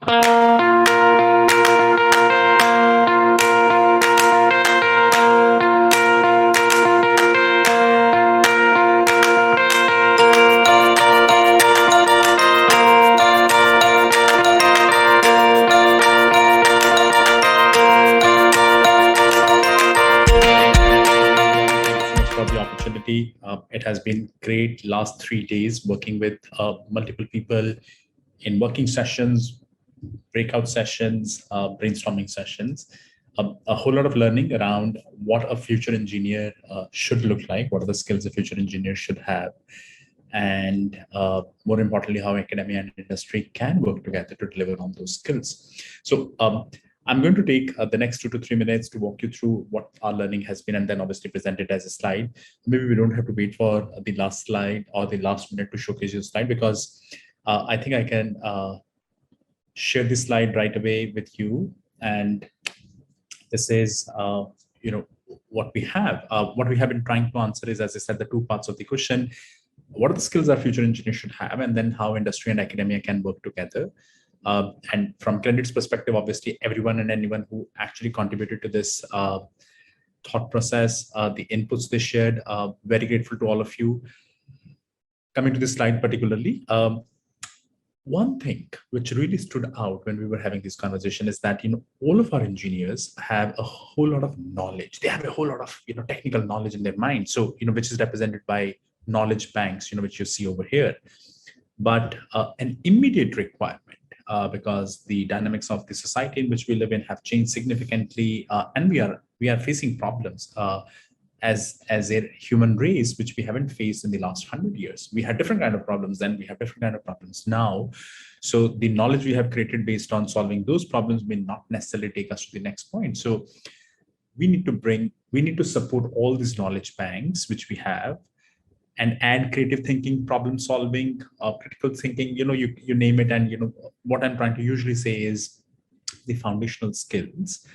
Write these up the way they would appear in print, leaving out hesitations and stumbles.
For the opportunity. It has been great last 3 days working with multiple people in working sessions, breakout sessions, brainstorming sessions. A whole lot of learning around what a future engineer should look like, what are the skills a future engineer should have, and more importantly, how academia and industry can work together to deliver on those skills. So I'm going to take the next 2 to 3 minutes to walk you through what our learning has been and then obviously present it as a slide. Maybe we don't have to wait for the last slide or the last minute to showcase your slide, because I think I can share this slide right away with you. And this is, what we have. What we have been trying to answer is, as I said, the two parts of the question. What are the skills our future engineers should have, and then how industry and academia can work together. And from Credit's perspective, obviously, everyone and anyone who actually contributed to this thought process, the inputs they shared, very grateful to all of you. Coming to this slide particularly, one thing which really stood out when we were having this conversation is that, all of our engineers have a whole lot of knowledge. They have a whole lot of, technical knowledge in their mind. So, which is represented by knowledge banks, which you see over here. But an immediate requirement, because the dynamics of the society in which we live in have changed significantly, and we are facing problems as a human race, which we haven't faced in the last 100 years. We had different kind of problems then, we have different kind of problems now. So the knowledge we have created based on solving those problems may not necessarily take us to the next point. So we need to support all these knowledge banks which we have, and add creative thinking, problem solving, critical thinking, you name it. And what I'm trying to usually say is the foundational skills,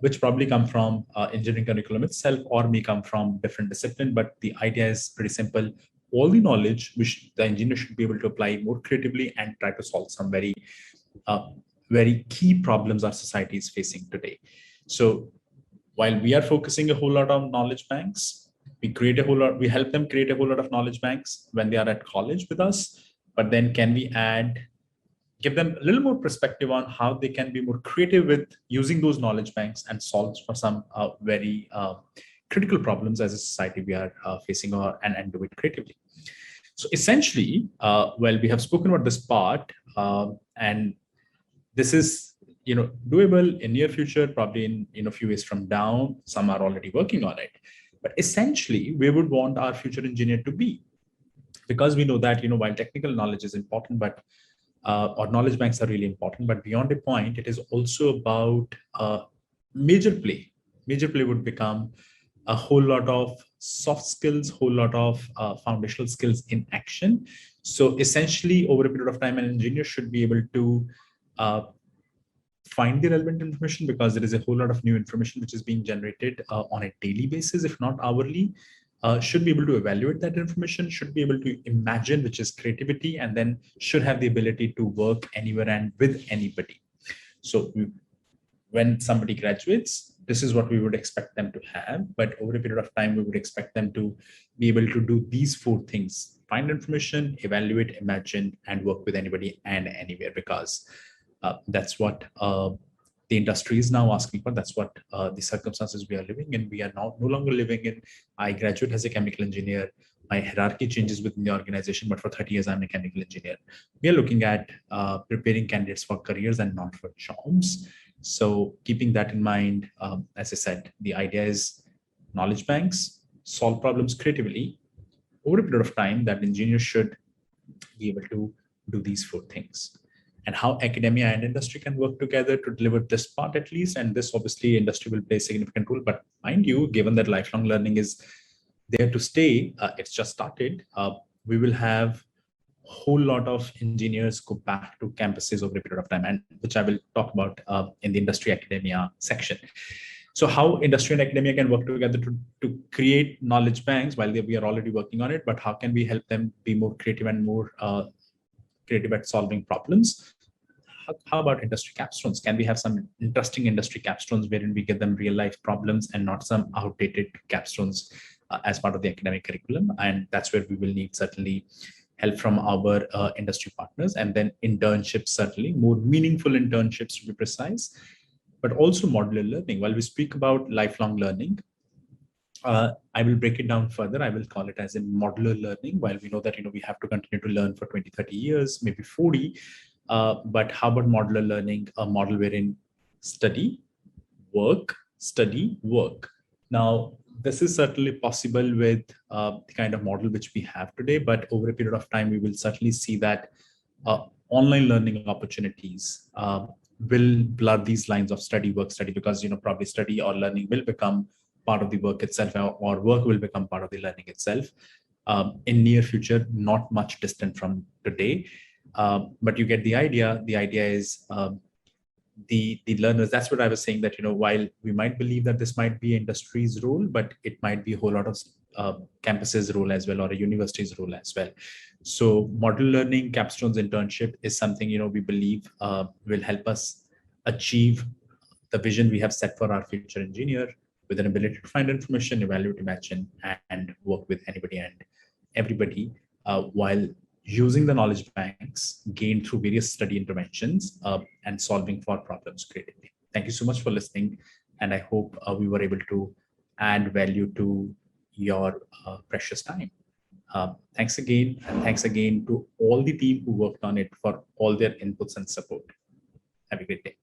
which probably come from engineering curriculum itself or may come from different discipline. But the idea is pretty simple. All the knowledge which the engineer should be able to apply more creatively and try to solve some very key problems our society is facing today. So while we are focusing a whole lot on knowledge banks, we help them create a whole lot of knowledge banks when they are at college with us. But then can we give them a little more perspective on how they can be more creative with using those knowledge banks and solve for some very critical problems as a society we are facing, and do it creatively. So essentially, we have spoken about this part, and this is doable in near future, probably in a few years from now. Some are already working on it. But essentially, we would want our future engineer to be, because we know that, while technical knowledge is important, but or knowledge banks are really important, but beyond a point, it is also about major play. Major play would become a whole lot of soft skills, whole lot of foundational skills in action. So essentially, over a period of time, an engineer should be able to find the relevant information, because there is a whole lot of new information which is being generated on a daily basis, if not hourly. Should be able to evaluate that information, should be able to imagine, which is creativity, and then should have the ability to work anywhere and with anybody. So when somebody graduates, this is what we would expect them to have. But over a period of time, we would expect them to be able to do these 4 things: find information, evaluate, imagine, and work with anybody and anywhere, because that's what the industry is now asking for. That's what the circumstances we are living in. We are now no longer living in, I graduate as a chemical engineer, my hierarchy changes within the organization, but for 30 years, I'm a chemical engineer. We are looking at preparing candidates for careers and not for jobs. So keeping that in mind, as I said, the idea is knowledge banks, solve problems creatively. Over a period of time, that engineers should be able to do these 4 things. And how academia and industry can work together to deliver this part, at least. And this, obviously, industry will play a significant role. But mind you, given that lifelong learning is there to stay, it's just started. We will have a whole lot of engineers go back to campuses over a period of time, and which I will talk about in the industry academia section. So how industry and academia can work together to create knowledge banks, while we are already working on it, but how can we help them be more creative and more creative at solving problems? how about industry capstones? Can we have some interesting industry capstones wherein we give them real life problems and not some outdated capstones as part of the academic curriculum? And that's where we will need certainly help from our industry partners, and then internships, certainly more meaningful internships to be precise, but also modular learning. While we speak about lifelong learning, I will break it down further. I will call it as in modular learning. While we know that we have to continue to learn for 20, 30 years, maybe 40, but how about modular learning, a model wherein study, work, study, work. Now, this is certainly possible with the kind of model which we have today, but over a period of time, we will certainly see that online learning opportunities will blur these lines of study, work, study, because probably study or learning will become part of the work itself, or work will become part of the learning itself in near future, not much distant from today. But you get the idea. The idea is the learners. That's what I was saying, that while we might believe that this might be industry's role, but it might be a whole lot of campus's role as well, or a university's role as well. So model learning, capstones, internship is something we believe will help us achieve the vision we have set for our future engineer, with an ability to find information, evaluate, imagine, and work with anybody and everybody, while using the knowledge banks gained through various study interventions and solving for problems creatively. Thank you so much for listening, and I hope we were able to add value to your precious time. Thanks again, and thanks again to all the team who worked on it for all their inputs and support. Have a great day.